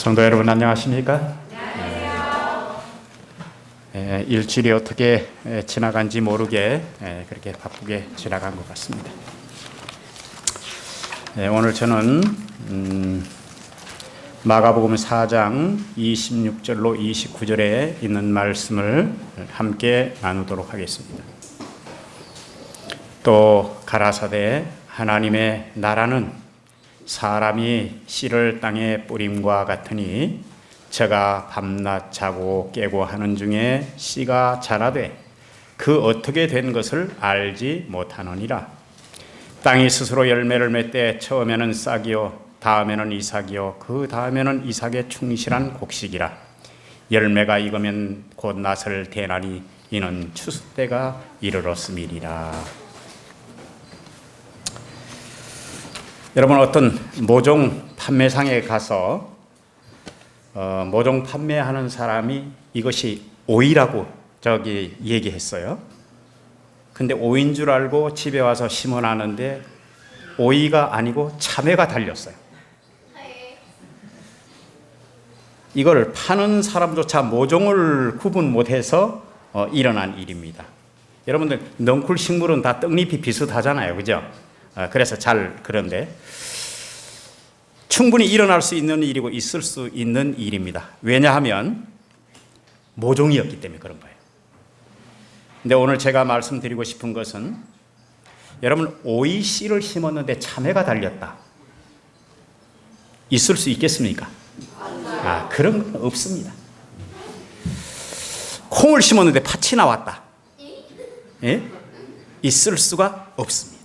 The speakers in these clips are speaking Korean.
성도 여러분 안녕하십니까? 일주일이 어떻게 지나간지 모르게 그렇게 바쁘게 지나간 것 같습니다. 오늘 저는 마가복음 4장 26절로 29절에 있는 말씀을 함께 나누도록 하겠습니다. 또 가라사대 하나님의 나라는 사람이 씨를 땅에 뿌림과 같으니 저가 밤낮 자고 깨고 하는 중에 씨가 자라되 그 어떻게 된 것을 알지 못하느니라. 땅이 스스로 열매를 맺되 처음에는 싹이요 다음에는 이삭이요 그 다음에는 이삭의 충실한 곡식이라. 열매가 익으면 곧 낫을 대나니 이는 추수 때가 이르렀음이니라. 여러분, 어떤 모종 판매상에 가서 모종 판매하는 사람이 이것이 오이라고 얘기했어요. 근데 오이인 줄 알고 집에 와서 심어놨는데 오이가 아니고 참외가 달렸어요. 이걸 파는 사람조차 모종을 구분 못해서 일어난 일입니다. 여러분들 넝쿨 식물은 다 떡잎이 비슷하잖아요, 그죠? 그래서 그런데 충분히 일어날 수 있는 일이고 있을 수 있는 일입니다. 왜냐하면 모종이었기 때문에 그런 거예요. 근데 오늘 제가 말씀드리고 싶은 것은 여러분, 오이 씨를 심었는데 참외가 달렸다. 있을 수 있겠습니까? 그런 건 없습니다. 콩을 심었는데 팥이 나왔다. 있을 수가 없습니다.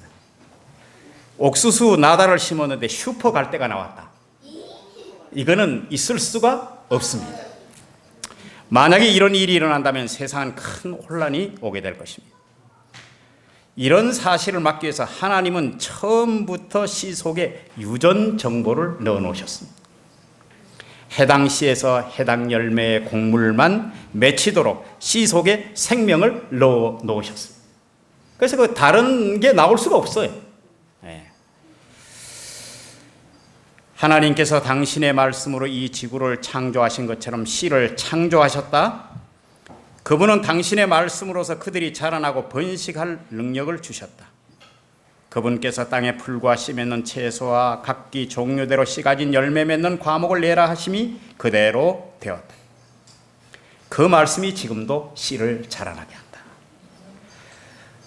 옥수수 나달을 심었는데 슈퍼 갈대가 나왔다. 이거는 있을 수가 없습니다. 만약에 이런 일이 일어난다면 세상은 큰 혼란이 오게 될 것입니다. 이런 사실을 막기 위해서 하나님은 처음부터 씨 속에 유전 정보를 넣어 놓으셨습니다. 해당 씨에서 해당 열매의 곡물만 맺히도록 씨 속에 생명을 넣어 놓으셨습니다. 그래서 그 다른 게 나올 수가 없어요. 하나님께서 당신의 말씀으로 이 지구를 창조하신 것처럼 씨를 창조하셨다. 그분은 당신의 말씀으로서 그들이 자라나고 번식할 능력을 주셨다. 그분께서 땅에 풀과 씨 맺는 채소와 각기 종류대로 씨 가진 열매 맺는 과목을 내라 하심이 그대로 되었다. 그 말씀이 지금도 씨를 자라나게 한다.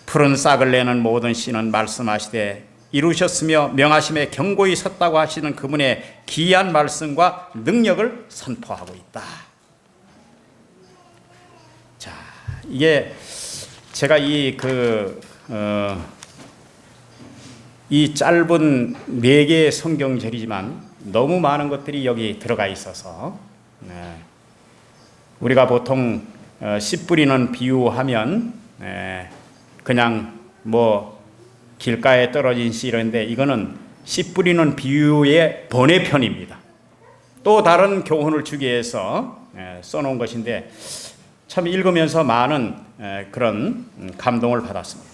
푸른 싹을 내는 모든 씨는 말씀하시되 이루셨으며 명하심에 경고히 섰다고 하시는 그분의 기이한 말씀과 능력을 선포하고 있다. 자, 이게 제가 이 짧은 4개의 성경절이지만 너무 많은 것들이 여기 들어가 있어서 우리가 보통 씨 뿌리는 비유하면 그냥 길가에 떨어진 씨 이런데 이거는 씨 뿌리는 비유의 번외편입니다. 또 다른 교훈을 주기 위해서 써놓은 것인데 참 읽으면서 많은 그런 감동을 받았습니다.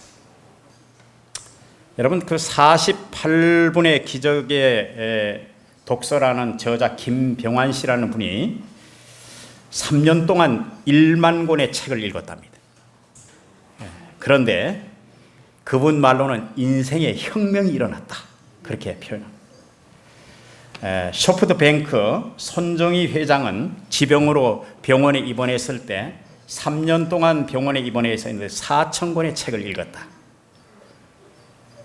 여러분, 그 48분의 기적의 독서라는 저자 김병환 씨라는 분이 3년 동안 1만 권의 책을 읽었답니다. 그런데 그분 말로는 인생의 혁명이 일어났다. 그렇게 표현합니다. 쇼프트뱅크 손정희 회장은 지병으로 병원에 입원했을 때 3년 동안 병원에 입원해 있었는데 4,000권의 책을 읽었다.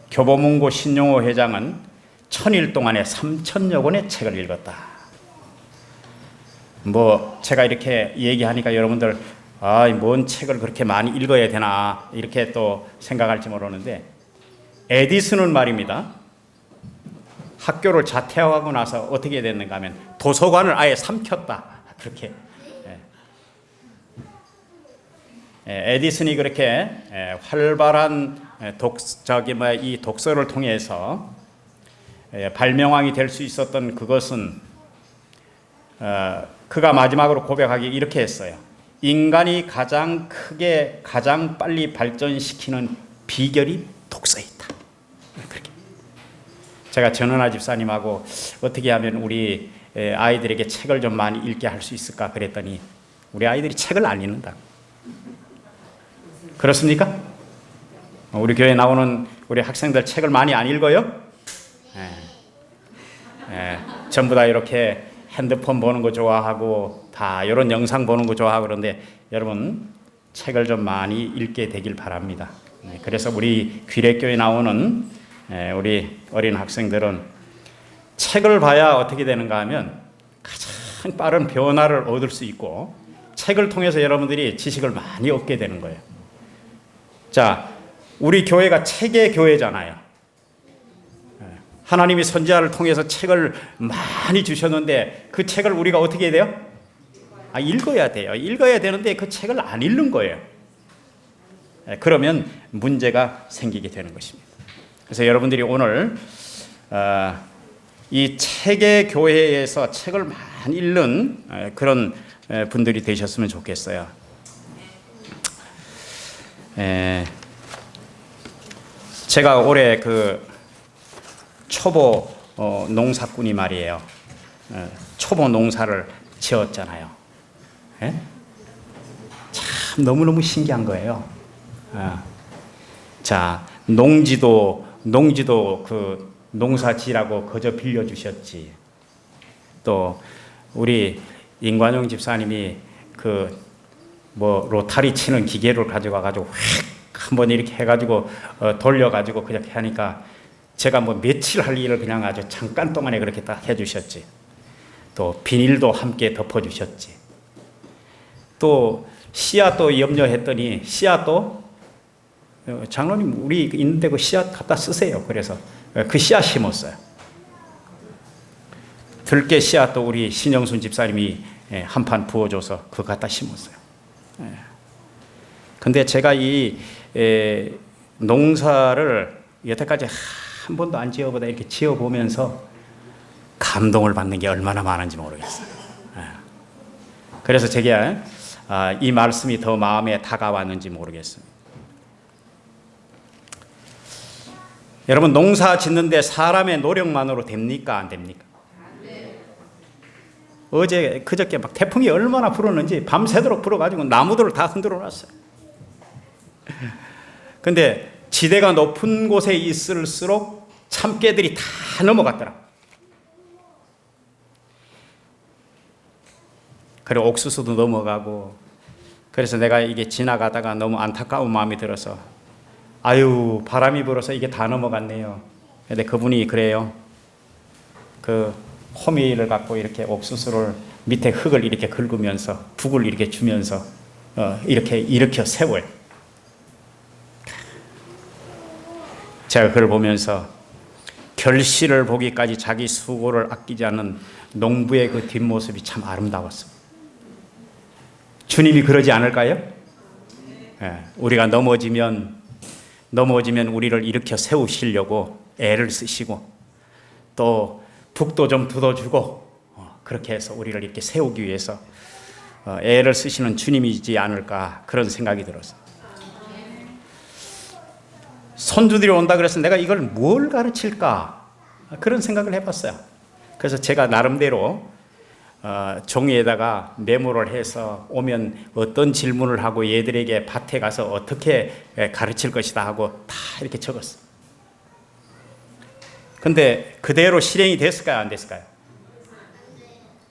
교보문고 신용호 회장은 1,000일 동안에 3,000여 권의 책을 읽었다. 제가 이렇게 얘기하니까 여러분들 뭔 책을 그렇게 많이 읽어야 되나 이렇게 또 생각할지 모르는데 에디슨은 말입니다. 학교를 자퇴하고 나서 어떻게 됐는가 하면 도서관을 아예 삼켰다. 그렇게 에디슨이 그렇게 활발한 이 독서를 통해서 발명왕이 될 수 있었던 그것은 그가 마지막으로 고백하기 이렇게 했어요. 인간이 가장 크게 가장 빨리 발전시키는 비결이 독서에 있다. 그렇게. 제가 전은아 집사님하고 어떻게 하면 우리 아이들에게 책을 좀 많이 읽게 할 수 있을까 그랬더니 우리 아이들이 책을 안 읽는다. 그렇습니까? 우리 교회 나오는 우리 학생들 책을 많이 안 읽어요? 전부 다 이렇게 핸드폰 보는 거 좋아하고 다 이런 영상 보는 거 좋아하고 그런데 여러분 책을 좀 많이 읽게 되길 바랍니다. 그래서 우리 귀례교회 나오는 우리 어린 학생들은 책을 봐야 어떻게 되는가 하면 가장 빠른 변화를 얻을 수 있고 책을 통해서 여러분들이 지식을 많이 얻게 되는 거예요. 자, 우리 교회가 책의 교회잖아요. 하나님이 선지자를 통해서 책을 많이 주셨는데 그 책을 우리가 어떻게 해야 돼요? 읽어야 돼요. 읽어야 되는데 그 책을 안 읽는 거예요. 그러면 문제가 생기게 되는 것입니다. 그래서 여러분들이 오늘 이 책의 교회에서 책을 많이 읽는 그런 분들이 되셨으면 좋겠어요. 제가 올해 그 초보 농사꾼이 말이에요. 초보 농사를 지었잖아요. 참 너무너무 신기한 거예요. 자, 농지도 그 농사 지라고 그저 빌려주셨지. 또 우리 임관용 집사님이 그 뭐 로타리 치는 기계를 가져가가지고 휙 한번 이렇게 해가지고 돌려가지고 그렇게 하니까 제가 뭐 며칠 할 일을 그냥 아주 잠깐 동안에 그렇게 딱 해주셨지. 또 비닐도 함께 덮어주셨지. 또 씨앗도 염려했더니 씨앗도 장로님 우리 있는데 그 씨앗 갖다 쓰세요. 그래서 그 씨앗 심었어요. 들깨 씨앗도 우리 신영순 집사님이 한 판 부어줘서 그거 갖다 심었어요. 근데 제가 이 농사를 여태까지 한 번도 안 지어보다 이렇게 지어보면서 감동을 받는 게 얼마나 많은지 모르겠어요. 그래서 제게 이 말씀이 더 마음에 다가왔는지 모르겠습니다. 여러분 농사 짓는데 사람의 노력만으로 됩니까? 안 됩니까? 어제 그저께 막 태풍이 얼마나 불었는지 밤새도록 불어가지고 나무들을 다 흔들어 놨어요. 근데 지대가 높은 곳에 있을수록 참깨들이 다 넘어갔더라. 그리고 옥수수도 넘어가고. 그래서 내가 이게 지나가다가 너무 안타까운 마음이 들어서 아유 바람이 불어서 이게 다 넘어갔네요. 근데 그분이 그래요. 그 호미를 갖고 이렇게 옥수수를 밑에 흙을 이렇게 긁으면서 북을 이렇게 주면서 이렇게 일으켜 세워요. 제가 그걸 보면서 결실을 보기까지 자기 수고를 아끼지 않는 농부의 그 뒷모습이 참 아름다웠습니다. 주님이 그러지 않을까요? 우리가 넘어지면 우리를 일으켜 세우시려고 애를 쓰시고 또 북도 좀 두어주고 그렇게 해서 우리를 이렇게 세우기 위해서 애를 쓰시는 주님이지 않을까 그런 생각이 들었어요. 손주들이 온다 그래서 내가 이걸 뭘 가르칠까 그런 생각을 해봤어요. 그래서 제가 나름대로 종이에다가 메모를 해서 오면 어떤 질문을 하고 얘들에게 밭에 가서 어떻게 가르칠 것이다 하고 다 이렇게 적었어요. 근데 그대로 실행이 됐을까요? 안 됐을까요?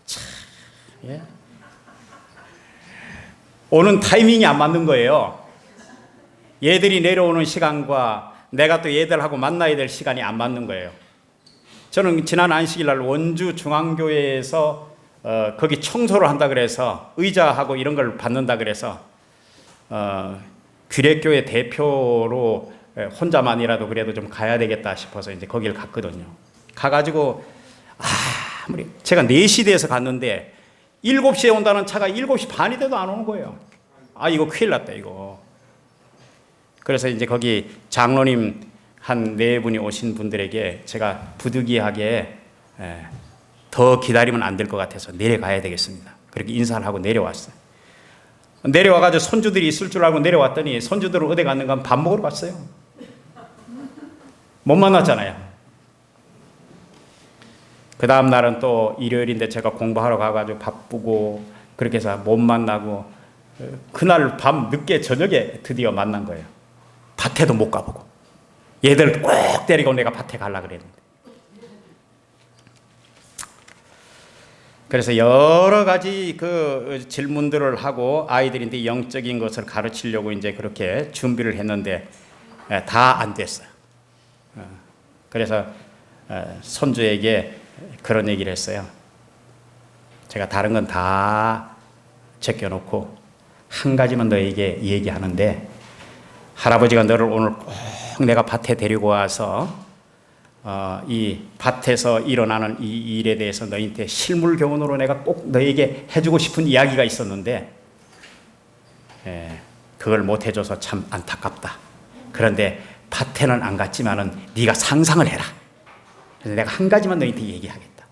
참, 예. 오는 타이밍이 안 맞는 거예요. 얘들이 내려오는 시간과 내가 또 얘들하고 만나야 될 시간이 안 맞는 거예요. 저는 지난 안식일 날 원주 중앙교회에서 거기 청소를 한다 그래서 의자하고 이런 걸 받는다 그래서 귀례교회 대표로 혼자만이라도 그래도 좀 가야 되겠다 싶어서 이제 거기를 갔거든요. 가가지고 아무리 제가 4시 돼서 갔는데 7시에 온다는 차가 7시 반이 돼도 안 오는 거예요. 이거 큰일 났다 이거. 그래서 이제 거기 장로님 한 4분이 오신 분들에게 제가 부득이하게 더 기다리면 안 될 것 같아서 내려가야 되겠습니다. 그렇게 인사를 하고 내려왔어요. 내려와가지고 손주들이 있을 줄 알고 내려왔더니 손주들은 어디 갔는가 하면 밥 먹으러 갔어요. 못 만났잖아요. 그 다음 날은 또 일요일인데 제가 공부하러 가가지고 바쁘고 그렇게 해서 못 만나고 그날 밤 늦게 저녁에 드디어 만난 거예요. 밭에도 못 가보고 얘들 꼭 데리고 내가 밭에 가려고 그랬는데 그래서 여러 가지 그 질문들을 하고 아이들인데 영적인 것을 가르치려고 이제 그렇게 준비를 했는데 다 안 됐어요. 그래서 손주에게 그런 얘기를 했어요. 제가 다른 건 다 제껴놓고 한 가지만 너에게 얘기하는데 할아버지가 너를 오늘 꼭 내가 밭에 데리고 와서 이 밭에서 일어나는 이 일에 대해서 너희한테 실물 교훈으로 내가 꼭 너에게 해주고 싶은 이야기가 있었는데 그걸 못 해줘서 참 안타깝다. 그런데 밭에는 안 갔지만은 네가 상상을 해라. 그래서 내가 한 가지만 너희한테 얘기하겠다.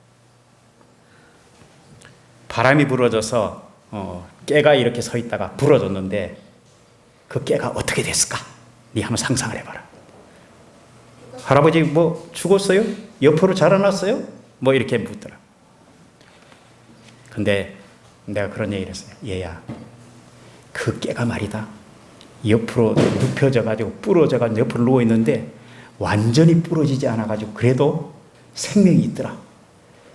바람이 불어져서 깨가 이렇게 서 있다가 불어졌는데 그 깨가 어떻게 됐을까? 네 한번 상상을 해봐라. 할아버지 뭐 죽었어요? 옆으로 자라났어요? 뭐 이렇게 묻더라. 근데 내가 그런 얘기를 했어요. 얘야, 그 깨가 말이다. 옆으로 눕혀져가지고 부러져가지고 옆으로 누워있는데 완전히 부러지지 않아가지고 그래도 생명이 있더라.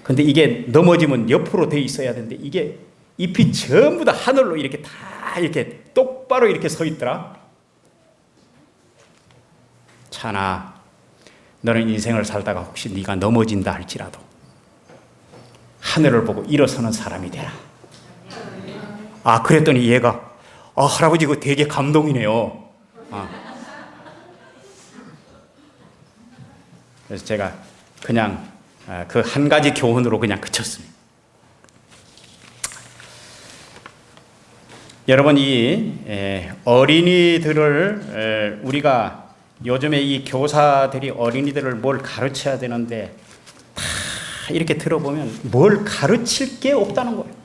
근데 이게 넘어지면 옆으로 돼 있어야 되는데 이게 잎이 전부 다 하늘로 이렇게 다 이렇게 똑바로 이렇게 서 있더라. 차나 너는 인생을 살다가 혹시 네가 넘어진다 할지라도 하늘을 보고 일어서는 사람이 되라. 그랬더니 얘가 할아버지 그거 되게 감동이네요. 그래서 제가 그냥 그 한 가지 교훈으로 그냥 그쳤습니다. 여러분 이 어린이들을 우리가 요즘에 이 교사들이 어린이들을 뭘 가르쳐야 되는데 다 이렇게 들어보면 뭘 가르칠 게 없다는 거예요.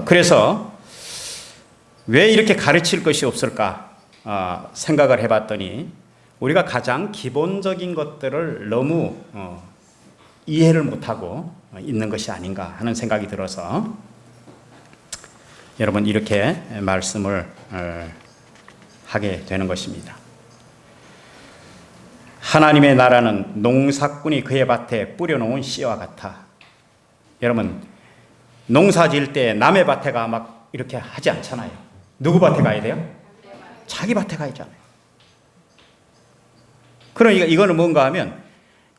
그래서 왜 이렇게 가르칠 것이 없을까 생각을 해봤더니 우리가 가장 기본적인 것들을 너무 이해를 못하고 있는 것이 아닌가 하는 생각이 들어서 여러분 이렇게 말씀을 하게 되는 것입니다. 하나님의 나라는 농사꾼이 그의 밭에 뿌려놓은 씨와 같아. 여러분 농사 지을 때 남의 밭에 가 막 이렇게 하지 않잖아요. 누구 밭에 가야 돼요? 자기 밭에 가야잖아요. 그러니까 이거는 뭔가 하면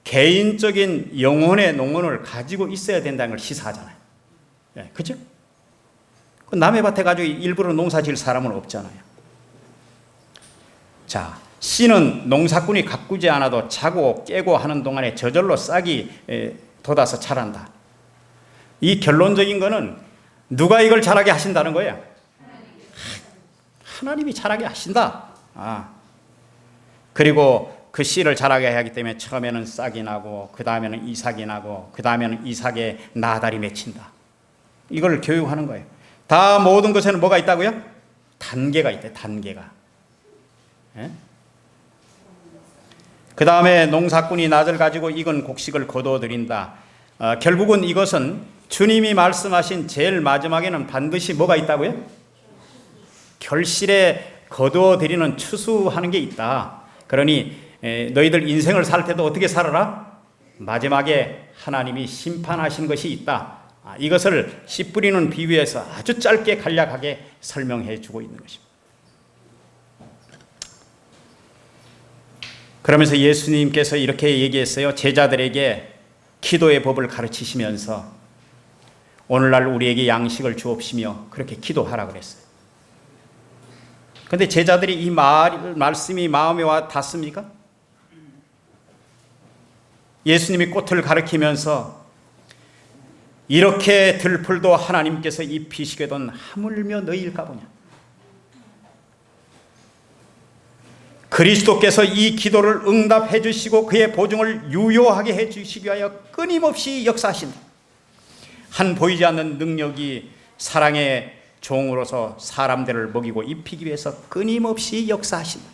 개인적인 영혼의 농원을 가지고 있어야 된다는 걸 시사하잖아요. 그렇죠? 남의 밭에 가지고 일부러 농사 지을 사람은 없잖아요. 자, 씨는 농사꾼이 가꾸지 않아도 자고 깨고 하는 동안에 저절로 싹이 돋아서 자란다. 이 결론적인 거는 누가 이걸 자라게 하신다는 거예요? 하나님이 자라게 하신다. 그리고 그 씨를 자라게 하기 때문에 처음에는 싹이 나고 그 다음에는 이삭이 나고 그 다음에는 이삭에 나달이 맺힌다. 이걸 교육하는 거예요. 다 모든 것에는 뭐가 있다고요? 단계가 있대. 단계가. 그 다음에 농사꾼이 낫을 가지고 익은 곡식을 거두어들인다. 결국은 이것은 주님이 말씀하신 제일 마지막에는 반드시 뭐가 있다고요? 결실에 거두어들이는 추수하는 게 있다. 그러니 너희들 인생을 살 때도 어떻게 살아라? 마지막에 하나님이 심판하신 것이 있다. 이것을 씨 뿌리는 비유에서 아주 짧게 간략하게 설명해 주고 있는 것입니다. 그러면서 예수님께서 이렇게 얘기했어요. 제자들에게 기도의 법을 가르치시면서 오늘날 우리에게 양식을 주옵시며 그렇게 기도하라 그랬어요. 그런데 제자들이 이 말씀이 마음에 와 닿습니까? 예수님이 꽃을 가리키면서 이렇게 들풀도 하나님께서 입히시거든 하물며 너희일까 보냐. 그리스도께서 이 기도를 응답해 주시고 그의 보증을 유효하게 해 주시기 위하여 끊임없이 역사하신다. 한 보이지 않는 능력이 사랑의 종으로서 사람들을 먹이고 입히기 위해서 끊임없이 역사하신다.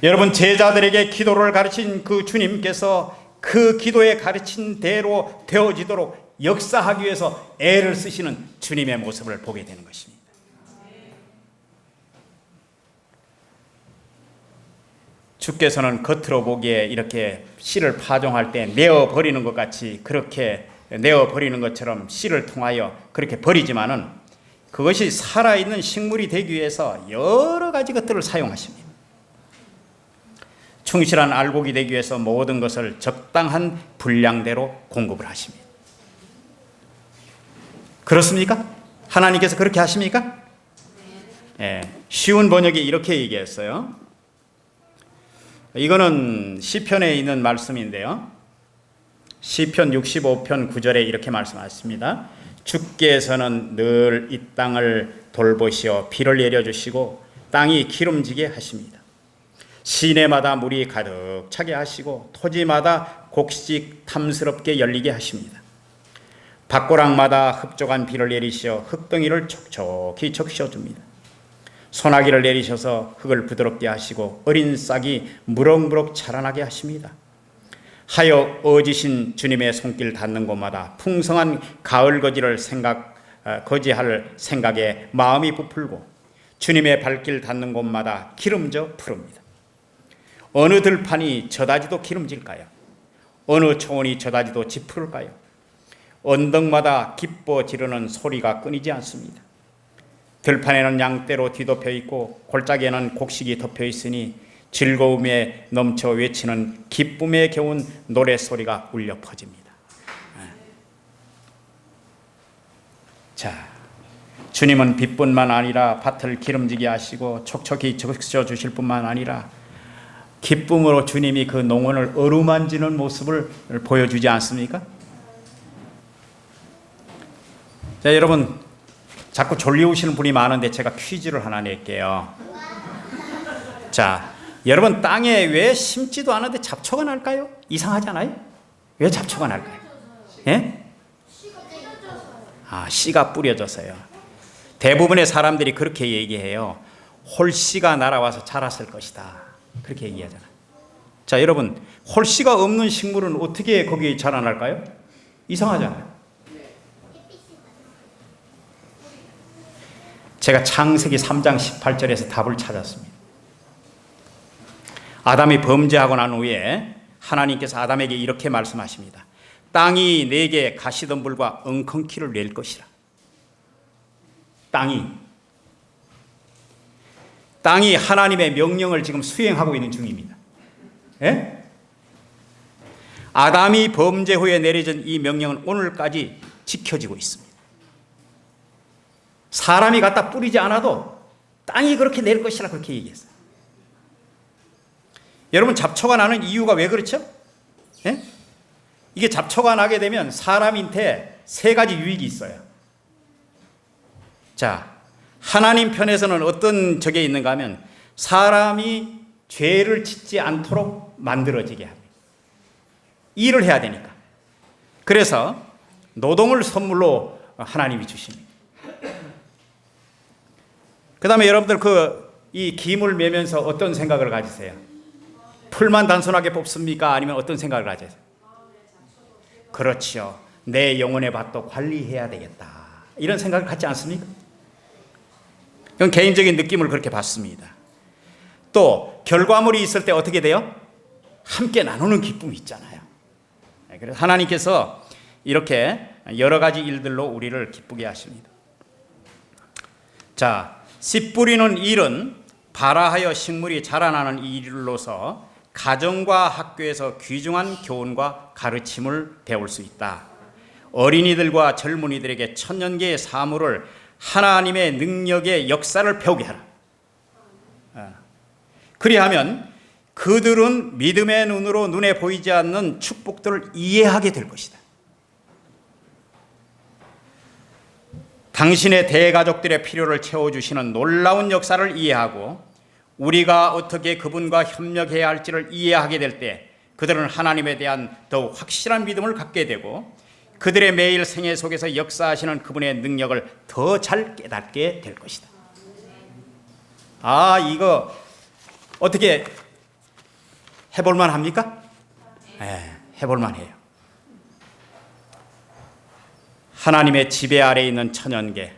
여러분, 제자들에게 기도를 가르친 그 주님께서 그 기도에 가르친 대로 되어지도록 역사하기 위해서 애를 쓰시는 주님의 모습을 보게 되는 것입니다. 주께서는 겉으로 보기에 이렇게 씨를 파종할 때 내어버리는 것 같이, 그렇게 내어버리는 것처럼 씨를 통하여 그렇게 버리지만은 그것이 살아있는 식물이 되기 위해서 여러 가지 것들을 사용하십니다. 충실한 알곡이 되기 위해서 모든 것을 적당한 분량대로 공급을 하십니다. 그렇습니까? 하나님께서 그렇게 하십니까? 쉬운 번역이 이렇게 얘기했어요. 이거는 시편에 있는 말씀인데요. 시편 65편 9절에 이렇게 말씀하십니다. 주께서는 늘 이 땅을 돌보시어 비를 내려주시고 땅이 기름지게 하십니다. 시내마다 물이 가득 차게 하시고 토지마다 곡식 탐스럽게 열리게 하십니다. 밭고랑마다 흡족한 비를 내리시어 흙덩이를 촉촉히 적셔줍니다. 소나기를 내리셔서 흙을 부드럽게 하시고 어린 싹이 무럭무럭 자라나게 하십니다. 하여 어지신 주님의 손길 닿는 곳마다 풍성한 가을 거지할 생각에 마음이 부풀고 주님의 발길 닿는 곳마다 기름져 푸릅니다. 어느 들판이 저다지도 기름질까요? 어느 초원이 저다지도 지푸를까요? 언덕마다 기뻐 지르는 소리가 끊이지 않습니다. 들판에는 양떼로 뒤덮여 있고 골짜기에는 곡식이 덮여 있으니 즐거움에 넘쳐 외치는 기쁨에 겨운 노랫소리가 울려 퍼집니다. 자, 주님은 빛뿐만 아니라 밭을 기름지게 하시고 촉촉히 적셔 주실 뿐만 아니라 기쁨으로 주님이 그 농원을 어루만지는 모습을 보여주지 않습니까? 자, 여러분, 자꾸 졸리우시는 분이 많은데 제가 퀴즈를 하나 낼게요. 자, 여러분, 땅에 왜 심지도 않은데 잡초가 날까요? 이상하지 않아요? 왜 잡초가 날까요? 예? 씨가 뿌려져서요. 대부분의 사람들이 그렇게 얘기해요. 홀씨가 날아와서 자랐을 것이다. 그렇게 얘기하잖아요. 자, 여러분, 홀씨가 없는 식물은 어떻게 거기에 자라날까요? 이상하잖아요. 제가 창세기 3장 18절에서 답을 찾았습니다. 아담이 범죄하고 난 후에 하나님께서 아담에게 이렇게 말씀하십니다. 땅이 내게 가시덤불과 엉겅퀴를 낼 것이라. 땅이 하나님의 명령을 지금 수행하고 있는 중입니다. 예? 아담이 범죄 후에 내려진 이 명령은 오늘까지 지켜지고 있습니다. 사람이 갖다 뿌리지 않아도 땅이 그렇게 낼 것이라 그렇게 얘기했어요. 여러분, 잡초가 나는 이유가 왜 그렇죠? 예? 이게 잡초가 나게 되면 사람한테 세 가지 유익이 있어요. 자, 하나님 편에서는 어떤 적이 있는가 하면 사람이 죄를 짓지 않도록 만들어지게 합니다. 일을 해야 되니까. 그래서 노동을 선물로 하나님이 주십니다. 그 다음에 여러분들 이 김을 매면서 어떤 생각을 가지세요? 풀만 단순하게 뽑습니까? 아니면 어떤 생각을 가지세요? 그렇죠. 내 영혼의 밭도 관리해야 되겠다. 이런 생각을 갖지 않습니까? 이건 개인적인 느낌을 그렇게 받습니다. 또 결과물이 있을 때 어떻게 돼요? 함께 나누는 기쁨이 있잖아요. 그래서 하나님께서 이렇게 여러 가지 일들로 우리를 기쁘게 하십니다. 자, 씨 뿌리는 일은 발아하여 식물이 자라나는 일로서 가정과 학교에서 귀중한 교훈과 가르침을 배울 수 있다. 어린이들과 젊은이들에게 천년계의 사물을 하나님의 능력의 역사를 배우게 하라. 그리하면 그들은 믿음의 눈으로 눈에 보이지 않는 축복들을 이해하게 될 것이다. 당신의 대가족들의 필요를 채워주시는 놀라운 역사를 이해하고 우리가 어떻게 그분과 협력해야 할지를 이해하게 될 때 그들은 하나님에 대한 더욱 확실한 믿음을 갖게 되고 그들의 매일 생애 속에서 역사하시는 그분의 능력을 더 잘 깨닫게 될 것이다. 이거 어떻게 해볼만 합니까? 해볼만 해요. 하나님의 지배 아래에 있는 천연계,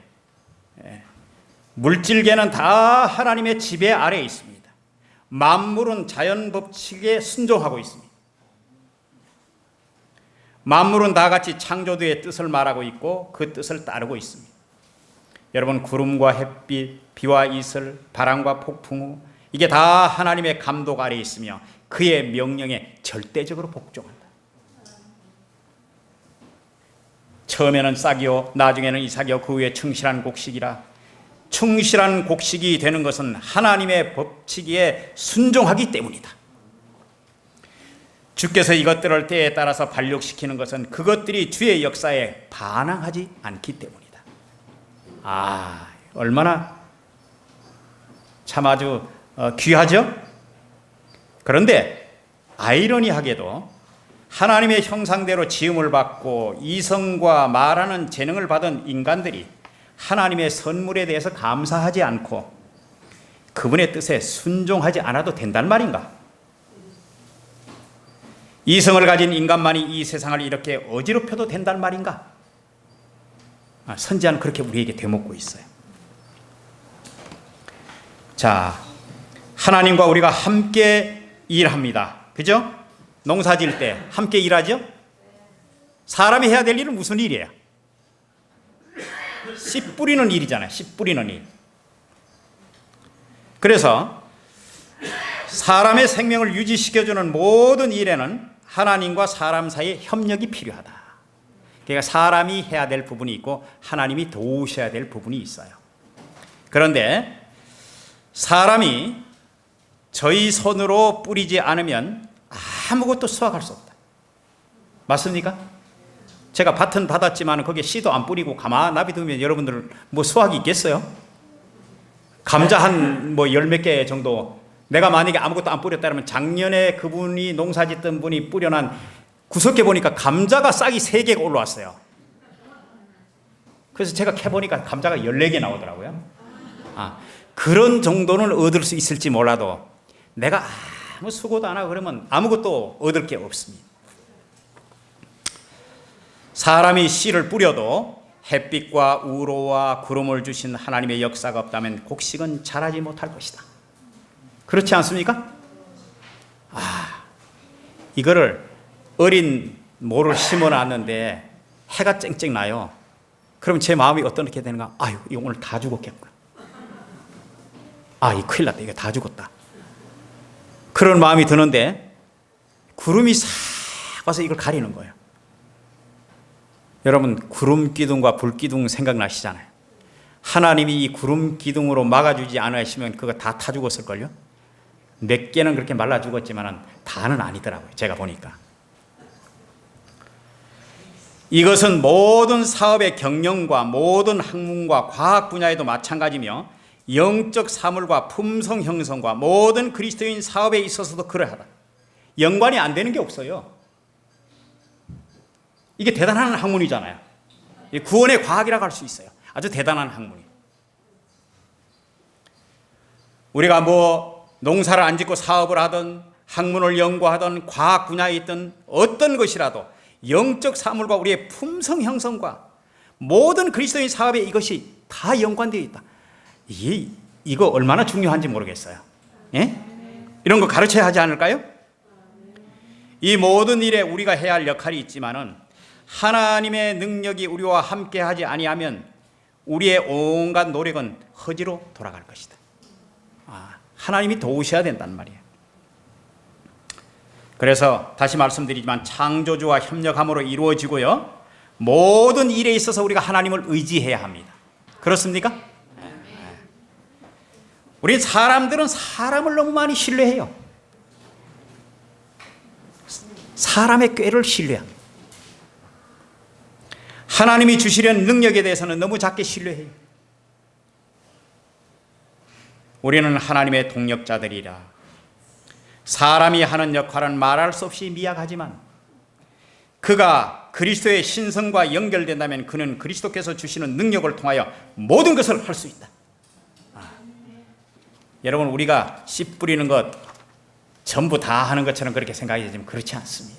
물질계는 다 하나님의 지배 아래에 있습니다. 만물은 자연 법칙에 순종하고 있습니다. 만물은 다 같이 창조주의 뜻을 말하고 있고 그 뜻을 따르고 있습니다. 여러분, 구름과 햇빛, 비와 이슬, 바람과 폭풍우, 이게 다 하나님의 감독 아래에 있으며 그의 명령에 절대적으로 복종한다. 처음에는 싹이요 나중에는 이삭이요 그 후에 충실한 곡식이라. 충실한 곡식이 되는 것은 하나님의 법칙에 순종하기 때문이다. 주께서 이것들을 때에 따라서 발육시키는 것은 그것들이 주의 역사에 반항하지 않기 때문이다. 얼마나 참 아주 귀하죠? 그런데 아이러니하게도 하나님의 형상대로 지음을 받고 이성과 말하는 재능을 받은 인간들이 하나님의 선물에 대해서 감사하지 않고 그분의 뜻에 순종하지 않아도 된단 말인가? 이성을 가진 인간만이 이 세상을 이렇게 어지럽혀도 된단 말인가? 선지자는 그렇게 우리에게 되묻고 있어요. 자, 하나님과 우리가 함께 일합니다. 그죠? 농사 지을 때 함께 일하죠? 사람이 해야 될 일은 무슨 일이에요? 씨 뿌리는 일이잖아요. 씨 뿌리는 일. 그래서 사람의 생명을 유지시켜주는 모든 일에는 하나님과 사람 사이의 협력이 필요하다. 그러니까 사람이 해야 될 부분이 있고 하나님이 도우셔야 될 부분이 있어요. 그런데 사람이 저희 손으로 뿌리지 않으면 아무것도 수확할 수 없다. 맞습니까? 제가 밭은 받았지만 거기에 씨도 안 뿌리고 가만히 놔두면 여러분들 뭐 수확이 있겠어요? 감자 한 뭐 열 몇 개 정도, 내가 만약에 아무것도 안 뿌렸다면 작년에 그분이 농사 짓던 분이 뿌려난 구석에 보니까 감자가 싹이 3개가 올라왔어요. 그래서 제가 캐보니까 감자가 14개 나오더라고요. 그런 정도는 얻을 수 있을지 몰라도 내가 아무 수고도 안 하고 그러면 아무것도 얻을 게 없습니다. 사람이 씨를 뿌려도 햇빛과 우로와 구름을 주신 하나님의 역사가 없다면 곡식은 자라지 못할 것이다. 그렇지 않습니까? 이거를 어린 모를 심어놨는데 해가 쨍쨍 나요. 그럼 제 마음이 어떻게 되는가? 이거 오늘 다 죽었겠구나. 이거 큰일 났다. 이거 다 죽었다. 그런 마음이 드는데 구름이 싹 와서 이걸 가리는 거예요. 여러분, 구름 기둥과 불 기둥 생각나시잖아요. 하나님이 이 구름 기둥으로 막아주지 않으시면 그거 다 타 죽었을걸요? 몇 개는 그렇게 말라 죽었지만 다는 아니더라고요. 제가 보니까. 이것은 모든 사업의 경영과 모든 학문과 과학 분야에도 마찬가지며 영적 사물과 품성 형성과 모든 그리스도인 사업에 있어서도 그러하다. 연관이 안 되는 게 없어요. 이게 대단한 학문이잖아요. 구원의 과학이라고 할 수 있어요. 아주 대단한 학문이에요. 우리가 농사를 안 짓고 사업을 하든 학문을 연구하든 과학 분야에 있든 어떤 것이라도 영적 사물과 우리의 품성 형성과 모든 그리스도인 사업에 이것이 다 연관되어 있다. 이거 얼마나 중요한지 모르겠어요. 예? 이런 거 가르쳐야 하지 않을까요? 이 모든 일에 우리가 해야 할 역할이 있지만은 하나님의 능력이 우리와 함께하지 아니하면 우리의 온갖 노력은 허지로 돌아갈 것이다. 하나님이 도우셔야 된단 말이에요. 그래서 다시 말씀드리지만 창조주와 협력함으로 이루어지고요, 모든 일에 있어서 우리가 하나님을 의지해야 합니다. 그렇습니까? 우리 사람들은 사람을 너무 많이 신뢰해요. 사람의 꾀를 신뢰합니다. 하나님이 주시려는 능력에 대해서는 너무 작게 신뢰해요. 우리는 하나님의 동력자들이라. 사람이 하는 역할은 말할 수 없이 미약하지만 그가 그리스도의 신성과 연결된다면 그는 그리스도께서 주시는 능력을 통하여 모든 것을 할 수 있다. 여러분, 우리가 씨 뿌리는 것 전부 다 하는 것처럼 그렇게 생각이 되지만 그렇지 않습니다.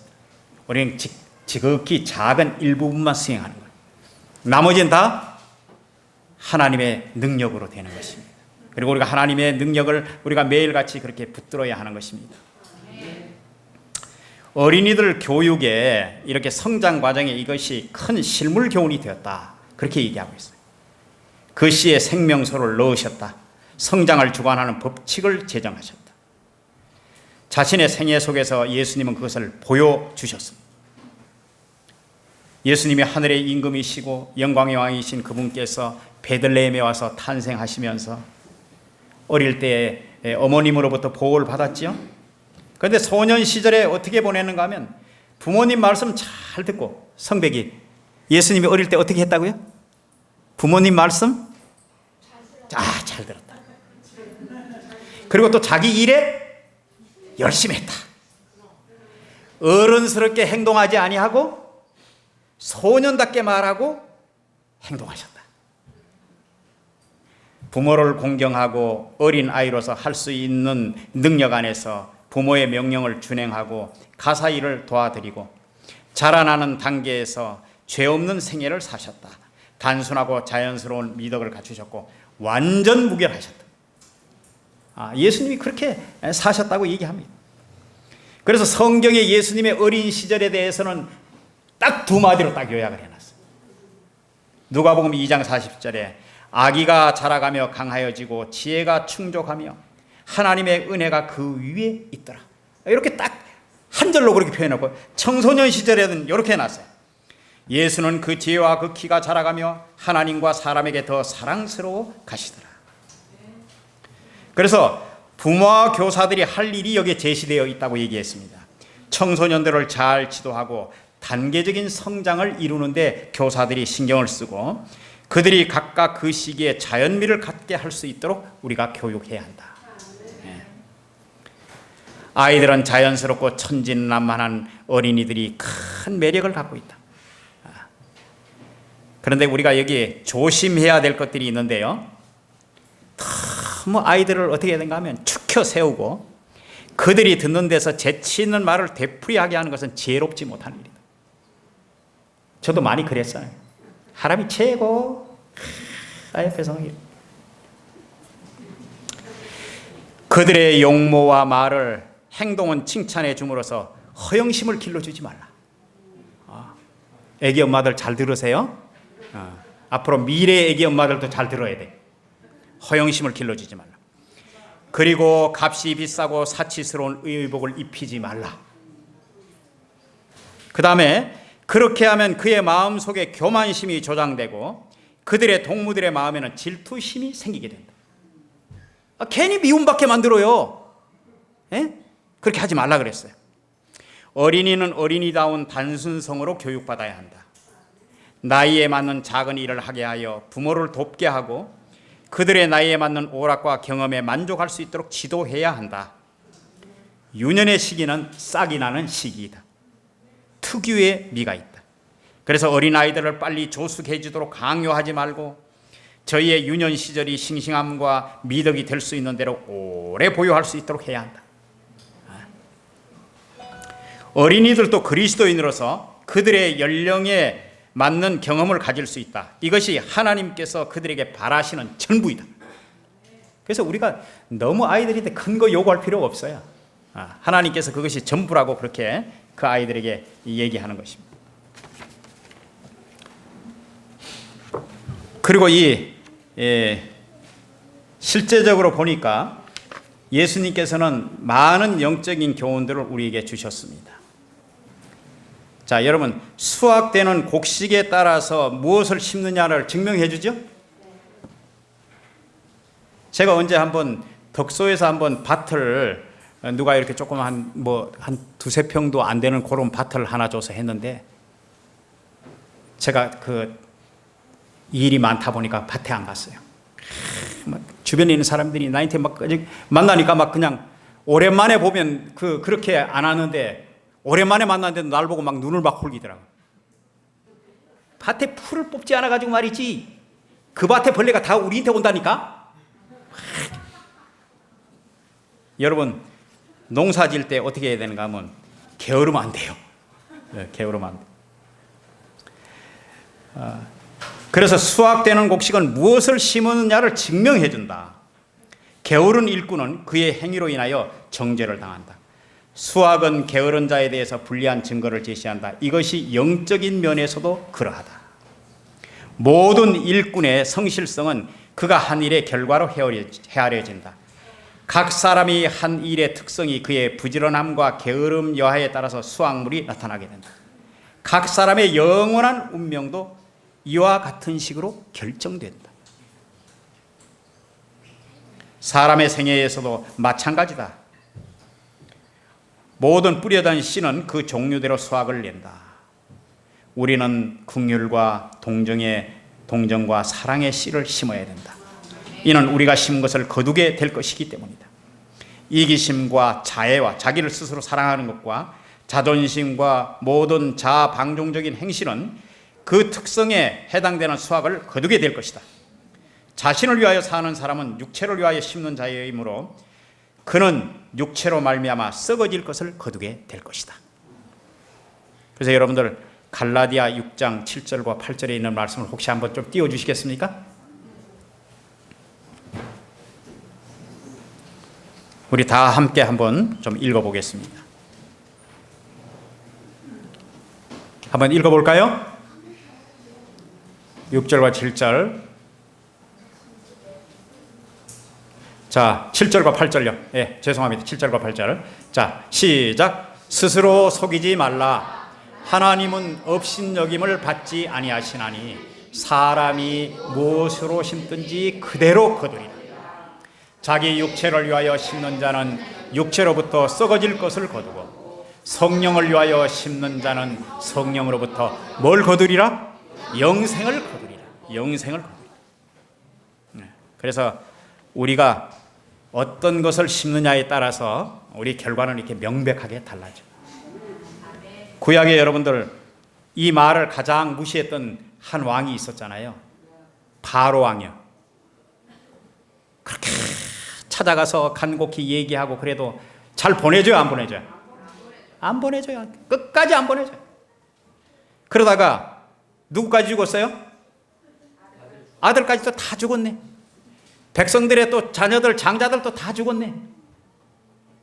우리는 지극히 작은 일부분만 수행하는 거예요. 나머지는 다 하나님의 능력으로 되는 것입니다. 그리고 우리가 하나님의 능력을 우리가 매일같이 그렇게 붙들어야 하는 것입니다. 어린이들 교육에 이렇게 성장 과정에 이것이 큰 실물 교훈이 되었다, 그렇게 얘기하고 있어요. 그 시에 생명소를 넣으셨다. 성장을 주관하는 법칙을 제정하셨다. 자신의 생애 속에서 예수님은 그것을 보여주셨습니다. 예수님이 하늘의 임금이시고 영광의 왕이신 그분께서 베들레헴에 와서 탄생하시면서 어릴 때 어머님으로부터 보호를 받았지요. 그런데 소년 시절에 어떻게 보내는가 하면 부모님 말씀 잘 듣고, 성백이 예수님이 어릴 때 어떻게 했다고요? 부모님 말씀 잘 들었다. 그리고 또 자기 일에 열심히 했다. 어른스럽게 행동하지 아니하고 소년답게 말하고 행동하셨다. 부모를 공경하고 어린 아이로서 할 수 있는 능력 안에서 부모의 명령을 준행하고 가사 일을 도와드리고 자라나는 단계에서 죄 없는 생애를 사셨다. 단순하고 자연스러운 미덕을 갖추셨고 완전 무결하셨다. 예수님이 그렇게 사셨다고 얘기합니다. 그래서 성경에 예수님의 어린 시절에 대해서는 딱 두 마디로 딱 요약을 해놨어요. 누가복음 2장 40절에 아기가 자라가며 강하여지고 지혜가 충족하며 하나님의 은혜가 그 위에 있더라. 이렇게 딱 한 절로 그렇게 표현하고, 청소년 시절에는 이렇게 해놨어요. 예수는 그 지혜와 그 키가 자라가며 하나님과 사람에게 더 사랑스러워 가시더라. 그래서 부모와 교사들이 할 일이 여기에 제시되어 있다고 얘기했습니다. 청소년들을 잘 지도하고 단계적인 성장을 이루는데 교사들이 신경을 쓰고 그들이 각각 그 시기에 자연미를 갖게 할 수 있도록 우리가 교육해야 한다. 아이들은 자연스럽고 천진난만한 어린이들이 큰 매력을 갖고 있다. 그런데 우리가 여기에 조심해야 될 것들이 있는데요. 너무 아이들을 어떻게 해야 되는가 하면 축혀 세우고 그들이 듣는 데서 재치 있는 말을 되풀이하게 하는 것은 지혜롭지 못한 일이다. 저도 많이 그랬어요. 하나님이 최고. 아예 배송이. 그들의 용모와 말을, 행동은 칭찬해 줌으로써 허영심을 길러주지 말라. 애기 엄마들 잘 들으세요. 앞으로 미래의 애기 엄마들도 잘 들어야 돼. 허영심을 길러주지 말라. 그리고 값이 비싸고 사치스러운 의복을 입히지 말라. 그 다음에 그렇게 하면 그의 마음속에 교만심이 조장되고 그들의 동무들의 마음에는 질투심이 생기게 된다. 괜히 미움받게 만들어요. 그렇게 하지 말라 그랬어요. 어린이는 어린이다운 단순성으로 교육받아야 한다. 나이에 맞는 작은 일을 하게 하여 부모를 돕게 하고 그들의 나이에 맞는 오락과 경험에 만족할 수 있도록 지도해야 한다. 유년의 시기는 싹이 나는 시기이다. 특유의 미가 있다. 그래서 어린아이들을 빨리 조숙해지도록 강요하지 말고 저희의 유년 시절이 싱싱함과 미덕이 될 수 있는 대로 오래 보유할 수 있도록 해야 한다. 어린이들도 그리스도인으로서 그들의 연령에 맞는 경험을 가질 수 있다. 이것이 하나님께서 그들에게 바라시는 전부이다. 그래서 우리가 너무 아이들한테 큰 거 요구할 필요가 없어요. 하나님께서 그것이 전부라고 그렇게 그 아이들에게 얘기하는 것입니다. 그리고 실제적으로 보니까 예수님께서는 많은 영적인 교훈들을 우리에게 주셨습니다. 자, 여러분, 수확되는 곡식에 따라서 무엇을 심느냐를 증명해 주죠? 제가 언제 한번 덕소에서 한번 밭을 누가 이렇게 조그만 한 두세 평도 안 되는 그런 밭을 하나 줘서 했는데 제가 그 일이 많다 보니까 밭에 안 갔어요. 주변에 있는 사람들이 나한테 막 만나니까 막 그냥 오랜만에 보면 그렇게 안 하는데 오랜만에 만났는데 날 보고 막 눈을 막 홀기더라고. 밭에 풀을 뽑지 않아 가지고 말이지. 그 밭에 벌레가 다 우리한테 온다니까. 여러분, 농사 지을 때 어떻게 해야 되는가 하면 게으르면 안 돼요. 게으르면 안 돼요. 그래서 수확되는 곡식은 무엇을 심었느냐를 증명해 준다. 게으른 일꾼은 그의 행위로 인하여 정죄를 당한다. 수학은 게으른 자에 대해서 불리한 증거를 제시한다. 이것이 영적인 면에서도 그러하다. 모든 일꾼의 성실성은 그가 한 일의 결과로 헤아려진다. 각 사람이 한 일의 특성이 그의 부지런함과 게으름 여하에 따라서 수확물이 나타나게 된다. 각 사람의 영원한 운명도 이와 같은 식으로 결정된다. 사람의 생애에서도 마찬가지다. 모든 뿌려진 씨는 그 종류대로 수확을 낸다. 우리는 긍휼과 동정과 사랑의 씨를 심어야 된다. 이는 우리가 심은 것을 거두게 될 것이기 때문이다. 이기심과 자애와 자기를 스스로 사랑하는 것과 자존심과 모든 자방종적인 행실은 그 특성에 해당되는 수확을 거두게 될 것이다. 자신을 위하여 사는 사람은 육체를 위하여 심는 자이므로 그는 육체로 말미암아 썩어질 것을 거두게 될 것이다. 그래서 여러분들 갈라디아 6장 7절과 8절에 있는 말씀을 혹시 한번 좀 띄워주시겠습니까? 우리 다 함께 한번 좀 읽어보겠습니다. 한번 읽어볼까요? 6절과 7절. 자, 7절과 8절요. 예, 죄송합니다. 7절과 8절. 자, 시작. 스스로 속이지 말라. 하나님은 업신여김을 받지 아니하시나니 사람이 무엇으로 심든지 그대로 거두리라. 자기 육체를 위하여 심는 자는 육체로부터 썩어질 것을 거두고 성령을 위하여 심는 자는 성령으로부터 뭘 거두리라? 영생을 거두리라. 영생을 거두리라. 그래서 우리가 어떤 것을 심느냐에 따라서 우리 결과는 이렇게 명백하게 달라져. 구약에 여러분들 이 말을 가장 무시했던 한 왕이 있었잖아요. 바로 왕이요. 그렇게 찾아가서 간곡히 얘기하고 그래도 잘 보내줘요, 안 보내줘요? 안 보내줘요. 끝까지 안 보내줘요. 그러다가 누구까지 죽었어요? 아들까지도 다 죽었네. 백성들의 또 자녀들, 장자들도 다 죽었네.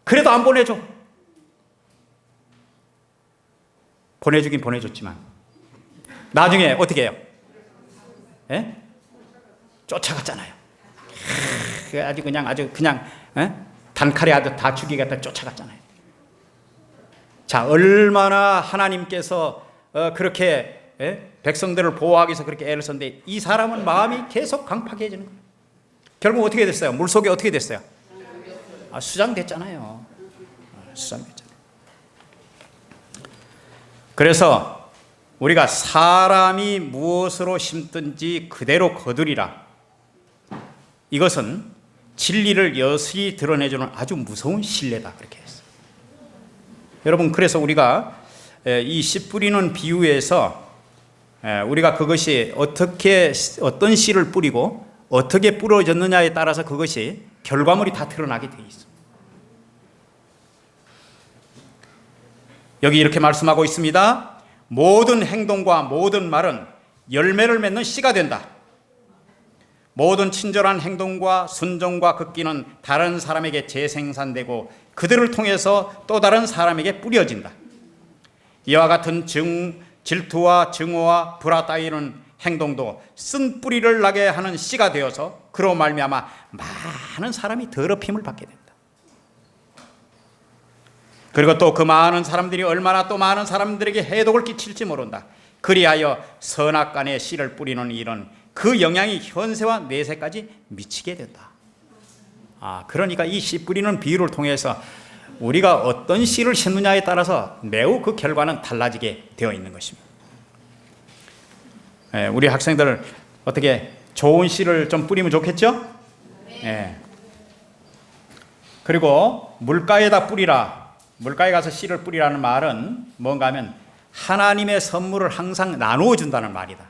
그래도 안 보내줘. 보내주긴 보내줬지만 나중에 어떻게 해요? 예? 쫓아갔잖아요. 아주 그냥 단칼에 아주 다 죽이겠다 쫓아갔잖아요. 자, 얼마나 하나님께서 그렇게 백성들을 보호하기 위해서 그렇게 애를 썼는데 이 사람은 마음이 계속 강팍해지는 거예요. 결국 어떻게 됐어요? 물속에 어떻게 됐어요? 수장됐잖아요. 수장됐잖아요. 그래서 우리가 사람이 무엇으로 심든지 그대로 거두리라. 이것은 진리를 여실히 드러내주는 아주 무서운 신뢰다. 그렇게 했어요. 여러분, 그래서 우리가 이 씨 뿌리는 비유에서 우리가 그것이 어떤 씨를 뿌리고 어떻게 뿌려졌느냐에 따라서 그것이 결과물이 다 드러나게 되어 있습니다. 여기 이렇게 말씀하고 있습니다. 모든 행동과 모든 말은 열매를 맺는 씨가 된다. 모든 친절한 행동과 순종과 극기는 다른 사람에게 재생산되고 그들을 통해서 또 다른 사람에게 뿌려진다. 이와 같은 질투와 증오와 불화 따위는 행동도 쓴 뿌리를 나게 하는 씨가 되어서 그로 말미암아 많은 사람이 더럽힘을 받게 된다. 그리고 또 그 많은 사람들이 얼마나 또 많은 사람들에게 해독을 끼칠지 모른다. 그리하여 선악간에 씨를 뿌리는 일은 그 영향이 현세와 내세까지 미치게 된다. 그러니까 이 씨 뿌리는 비유를 통해서 우리가 어떤 씨를 심느냐에 따라서 매우 그 결과는 달라지게 되어 있는 것입니다. 우리 학생들 어떻게 좋은 씨를 좀 뿌리면 좋겠죠? 그리고 물가에다 뿌리라. 물가에 가서 씨를 뿌리라는 말은 뭔가 하면 하나님의 선물을 항상 나누어 준다는 말이다.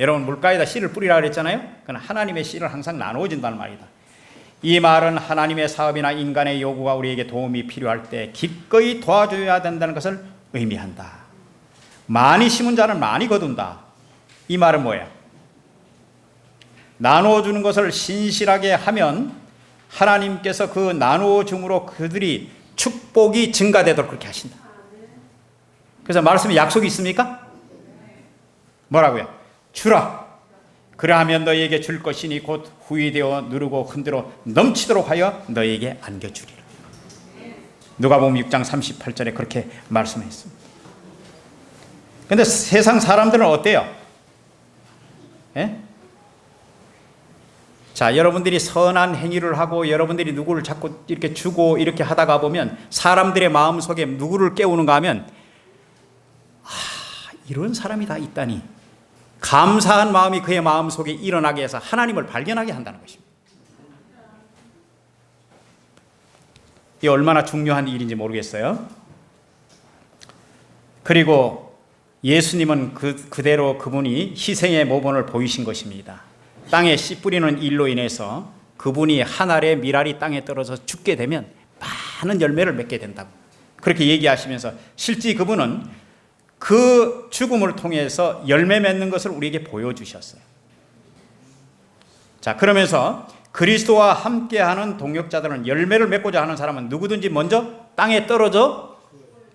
여러분, 물가에다 씨를 뿌리라 그랬잖아요. 그건 하나님의 씨를 항상 나누어 준다는 말이다. 이 말은 하나님의 사업이나 인간의 요구가 우리에게 도움이 필요할 때 기꺼이 도와줘야 된다는 것을 의미한다. 많이 심은 자는 많이 거둔다. 이 말은 뭐예요? 나누어 주는 것을 신실하게 하면 하나님께서 그 나누어 줌으로 그들이 축복이 증가되도록 그렇게 하신다. 그래서 말씀에 약속이 있습니까? 뭐라고요? 주라. 그러하면 너희에게 줄 것이니 곧 후이되어 누르고 흔들어 넘치도록 하여 너희에게 안겨주리라. 누가복음 6장 38절에 그렇게 말씀했습니다. 그런데 세상 사람들은 어때요? 예? 자, 여러분들이 선한 행위를 하고 여러분들이 누구를 자꾸 이렇게 주고 이렇게 하다가 보면 사람들의 마음속에 누구를 깨우는가 하면 이런 사람이 다 있다니 감사한 마음이 그의 마음속에 일어나게 해서 하나님을 발견하게 한다는 것입니다. 이게 얼마나 중요한 일인지 모르겠어요. 그리고 예수님은 그대로 그분이 희생의 모범을 보이신 것입니다. 땅에 씨 뿌리는 일로 인해서 그분이 한 알의 밀알이 땅에 떨어져 죽게 되면 많은 열매를 맺게 된다고 그렇게 얘기하시면서 실제 그분은 그 죽음을 통해서 열매 맺는 것을 우리에게 보여주셨어요. 자, 그러면서 그리스도와 함께하는 동역자들은 열매를 맺고자 하는 사람은 누구든지 먼저 땅에 떨어져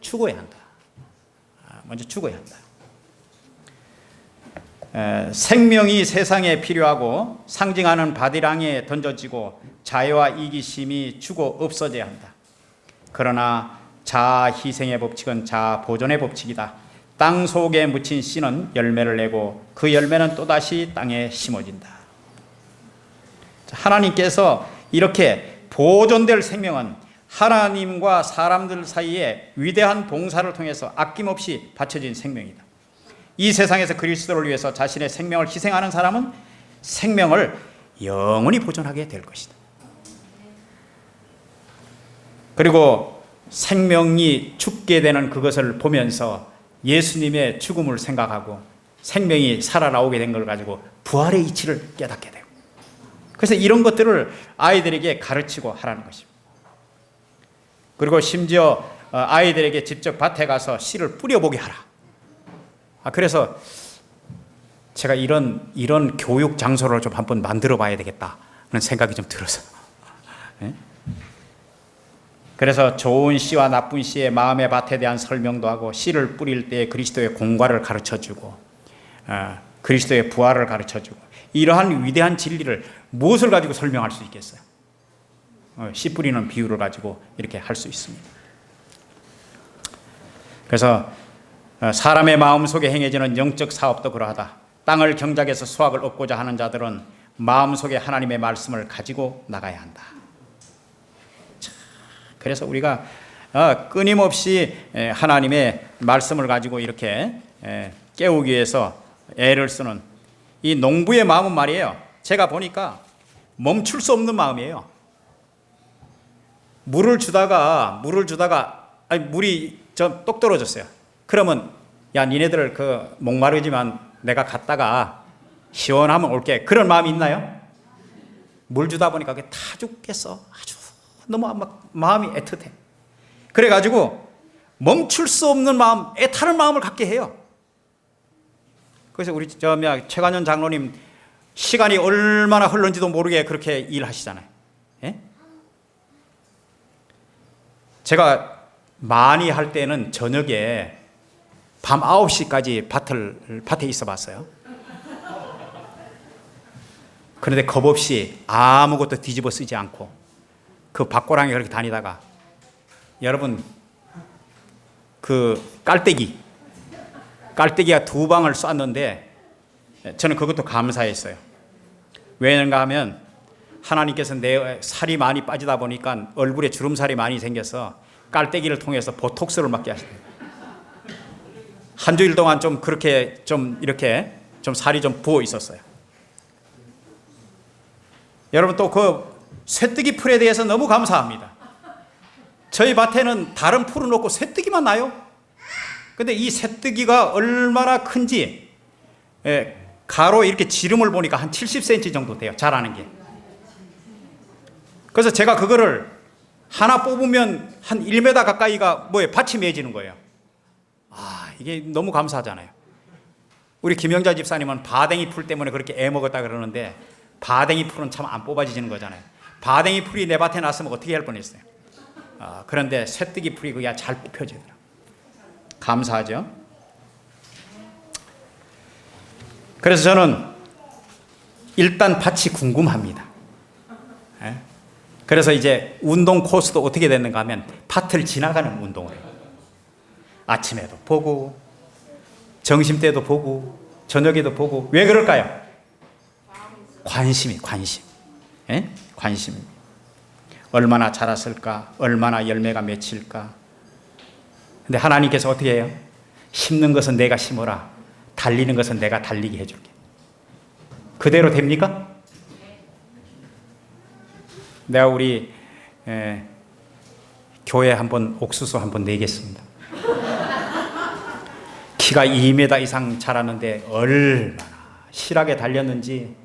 죽어야 한다. 먼저 죽어야 한다. 생명이 세상에 필요하고 상징하는 바디랑에 던져지고 자애와 이기심이 죽어 없어져야 한다. 그러나 자아 희생의 법칙은 자아 보존의 법칙이다. 땅 속에 묻힌 씨는 열매를 내고 그 열매는 또다시 땅에 심어진다. 하나님께서 이렇게 보존될 생명은 하나님과 사람들 사이에 위대한 봉사를 통해서 아낌없이 바쳐진 생명이다. 이 세상에서 그리스도를 위해서 자신의 생명을 희생하는 사람은 생명을 영원히 보존하게 될 것이다. 그리고 생명이 죽게 되는 그것을 보면서 예수님의 죽음을 생각하고 생명이 살아나오게 된 걸 가지고 부활의 이치를 깨닫게 되고, 그래서 이런 것들을 아이들에게 가르치고 하라는 것입니다. 그리고 심지어 아이들에게 직접 밭에 가서 씨를 뿌려보게 하라. 그래서 제가 이런 교육 장소를 좀 한번 만들어 봐야 되겠다는 생각이 좀 들어서. 그래서 좋은 씨와 나쁜 씨의 마음의 밭에 대한 설명도 하고, 씨를 뿌릴 때 그리스도의 공과를 가르쳐주고, 그리스도의 부활을 가르쳐주고, 이러한 위대한 진리를 무엇을 가지고 설명할 수 있겠어요? 씨 뿌리는 비유를 가지고 이렇게 할 수 있습니다. 그래서 사람의 마음속에 행해지는 영적 사업도 그러하다. 땅을 경작해서 수확을 얻고자 하는 자들은 마음속에 하나님의 말씀을 가지고 나가야 한다. 그래서 우리가 끊임없이 하나님의 말씀을 가지고 이렇게 깨우기 위해서 애를 쓰는 이 농부의 마음은 말이에요, 제가 보니까 멈출 수 없는 마음이에요. 물을 주다가 물이 좀 똑 떨어졌어요. 그러면 야, 니네들 그 목마르지만 내가 갔다가 시원하면 올게, 그런 마음이 있나요? 물 주다 보니까 그게 다 죽겠어. 아주 너무 마음이 애틋해. 그래가지고 멈출 수 없는 마음, 애타는 마음을 갖게 해요. 그래서 우리 최관현 장로님 시간이 얼마나 흘렀는지도 모르게 그렇게 일하시잖아요. 예? 제가 많이 할 때는 저녁에 밤 9시까지 밭에 있어 봤어요. 그런데 겁없이 아무것도 뒤집어 쓰지 않고 그 밭고랑에 그렇게 다니다가, 여러분, 그 깔때기가 2방을 쐈는데 저는 그것도 감사했어요. 왜냐한가 하면 하나님께서 내 살이 많이 빠지다 보니까 얼굴에 주름살이 많이 생겨서 깔때기를 통해서 보톡스를 맞게 하시대요. 한 주일 동안 좀 그렇게 이렇게 살이 좀 부어 있었어요. 여러분, 또 그 쇠뜨기 풀에 대해서 너무 감사합니다. 저희 밭에는 다른 풀은 없고 쇠뜨기만 나요. 근데 이 쇠뜨기가 얼마나 큰지, 가로 이렇게 지름을 보니까 한 70cm 정도 돼요, 자라는 게. 그래서 제가 그거를 하나 뽑으면 한 1m 가까이가 밭이 맺어지는 거예요. 이게 너무 감사하잖아요. 우리 김영자 집사님은 바댕이 풀 때문에 그렇게 애먹었다 그러는데, 바댕이 풀은 참 안 뽑아지는 거잖아요. 바댕이 풀이 내 밭에 났으면 어떻게 할 뻔했어요. 그런데 쇠뜨기 풀이 그냥 잘 뽑혀지더라. 감사하죠. 그래서 저는 일단 밭이 궁금합니다. 그래서 이제 운동 코스도 어떻게 됐는가 하면 밭을 지나가는 운동을 해요. 아침에도 보고 점심때도 보고 저녁에도 보고. 왜 그럴까요? 관심. 얼마나 자랐을까? 얼마나 열매가 맺힐까? 근데 하나님께서 어떻게 해요? 심는 것은 내가 심어라, 달리는 것은 내가 달리게 해줄게. 그대로 됩니까? 내가 우리 교회 한번 옥수수 한번 내겠습니다. 키가 2m 이상 자랐는데 얼마나 실하게 달렸는지.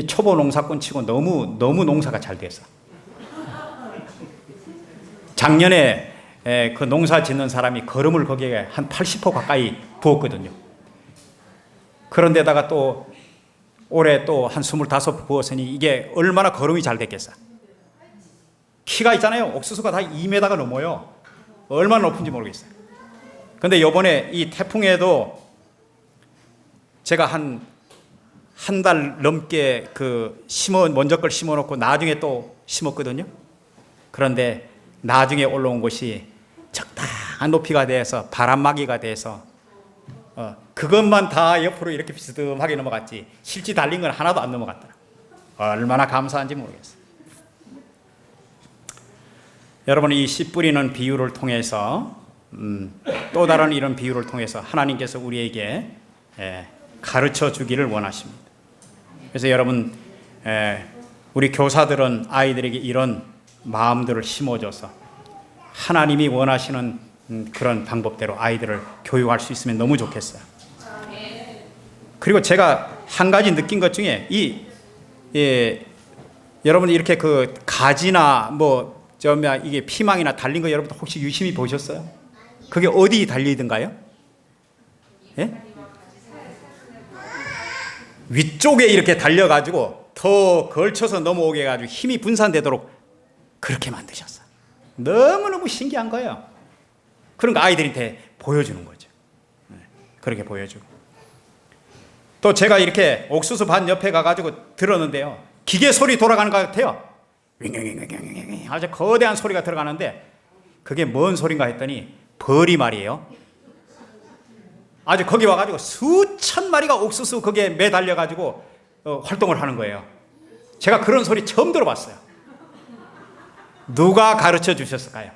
초보 농사꾼 치고 너무 농사가 잘 됐어. 작년에 그 농사 짓는 사람이 거름을 거기에 한 80% 가까이 부었거든요. 그런데다가 또 올해 또 한 25% 부었으니 이게 얼마나 거름이 잘 됐겠어. 키가 있잖아요. 옥수수가 다 2m가 넘어요. 얼마나 높은지 모르겠어요. 근데 요번에 이 태풍에도 제가 한 달 넘게 먼저 걸 심어 놓고 나중에 또 심었거든요. 그런데 나중에 올라온 것이 적당한 높이가 돼서 바람막이가 돼서 그것만 다 옆으로 이렇게 비스듬하게 넘어갔지, 실제 달린 건 하나도 안 넘어갔더라. 얼마나 감사한지 모르겠어요. 여러분, 이 씨 뿌리는 비유를 통해서 또 다른 이런 비유를 통해서 하나님께서 우리에게 가르쳐 주기를 원하십니다. 그래서 여러분, 우리 교사들은 아이들에게 이런 마음들을 심어줘서 하나님이 원하시는 그런 방법대로 아이들을 교육할 수 있으면 너무 좋겠어요. 그리고 제가 한 가지 느낀 것 중에 여러분 이렇게 그 가지나 이게 피망이나 달린 거 여러분 혹시 유심히 보셨어요? 그게 어디 달리던가요? 예? 위쪽에 이렇게 달려가지고 더 걸쳐서 넘어오게 해가지고 힘이 분산되도록 그렇게 만드셨어요. 너무너무 신기한 거예요. 그런 거 아이들한테 보여주는 거죠. 그렇게 보여주고. 또 제가 이렇게 옥수수 밭 옆에 가가지고 들었는데요, 기계 소리 돌아가는 것 같아요. 윙윙윙윙윙 아주 거대한 소리가 들어가는데 그게 뭔 소린가 했더니 벌이 말이에요. 아주 거기 와가지고 수천 마리가 옥수수 거기에 매달려가지고 활동을 하는 거예요. 제가 그런 소리 처음 들어봤어요. 누가 가르쳐 주셨을까요?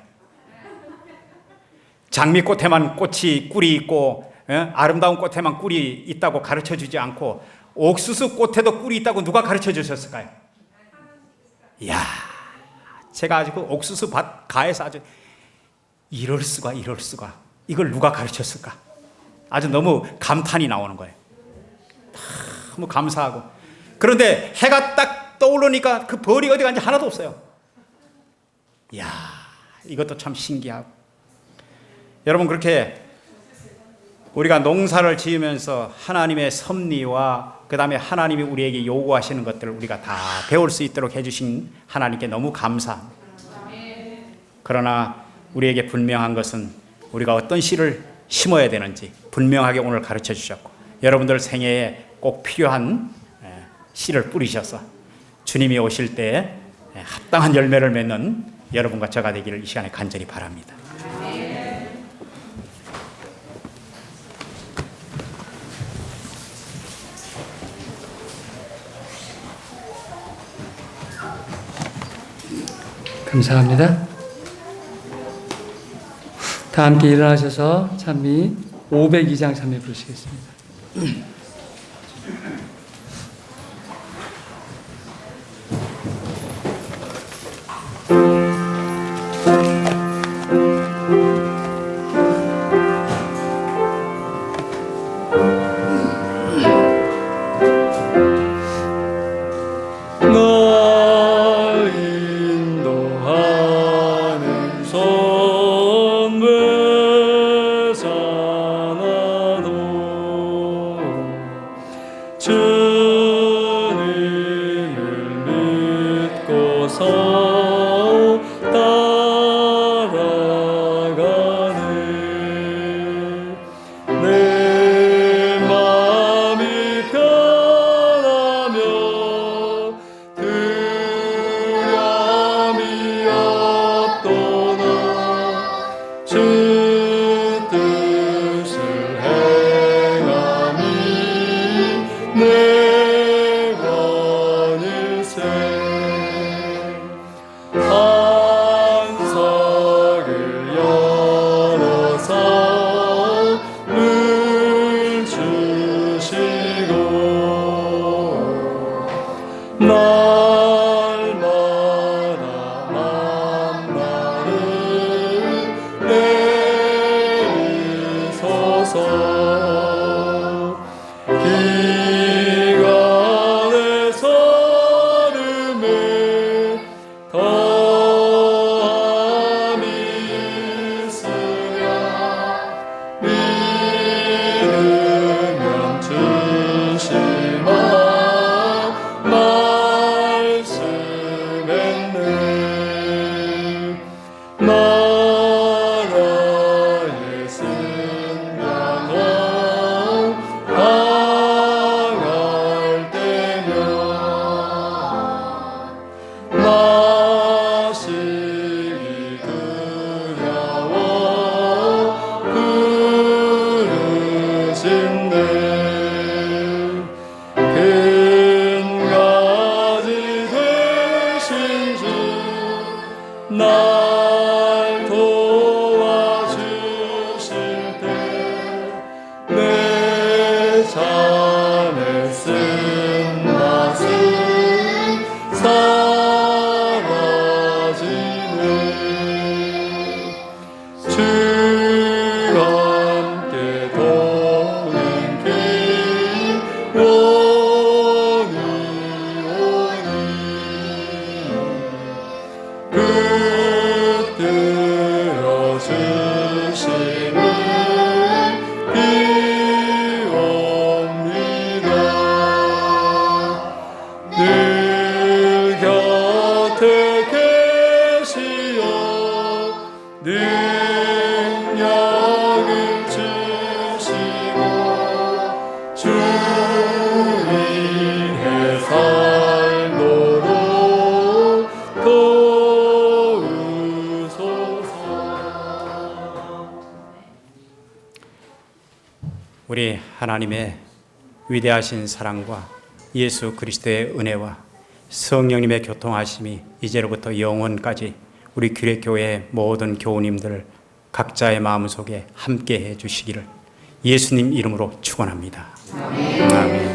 장미꽃에만 꿀이 있고 아름다운 꽃에만 꿀이 있다고 가르쳐 주지 않고 옥수수 꽃에도 꿀이 있다고 누가 가르쳐 주셨을까요? 이야, 제가 아주 그 옥수수 밭 가에서 아주 이럴 수가 이걸 누가 가르쳤을까? 아주 너무 감탄이 나오는 거예요. 너무 감사하고. 그런데 해가 딱 떠오르니까 그 벌이 어디 간지 하나도 없어요. 이야, 이것도 참 신기하고. 여러분, 그렇게 우리가 농사를 지으면서 하나님의 섭리와 그 다음에 하나님이 우리에게 요구하시는 것들을 우리가 다 배울 수 있도록 해주신 하나님께 너무 감사합니다. 그러나 우리에게 분명한 것은 우리가 어떤 씨를 심어야 되는지 분명하게 오늘 가르쳐 주셨고, 여러분들 생애에 꼭 필요한 씨를 뿌리셔서 주님이 오실 때 합당한 열매를 맺는 여러분과 저가 되기를 이 시간에 간절히 바랍니다. 감사합니다. 다 함께 일어나셔서 찬미 502장 찬미 부르시겠습니다. 너희 주소서. 따라가네. 내 마음이 편하며 두려움이 없도다. 주 뜻을 행함이 내 원일세. 한석을 열어서 물 주시고 날마다 만나를 내리소서. 기간의 설움에 더함이 있으랴. 믿으면 주시마 말씀했네. 나라의 승량은 당할 때면 마시기 두려워 부르신네. 큰 가지 되신 주 날 도와주실 때 내 잔에 쓴 맛은 사라지네. 주와 함께 도는 길 원히 오니 붙들어 주심을 비옵니다. 늘 곁에 계시어 능력을 주시고 주 위해 살도록 도우소서. 우리 하나님의 위대하신 사랑과 예수 그리스도의 은혜와 성령님의 교통하심이 이제로부터 영원까지 우리 규례교회의 모든 교우님들 각자의 마음속에 함께해 주시기를 예수님 이름으로 축원합니다. 아멘.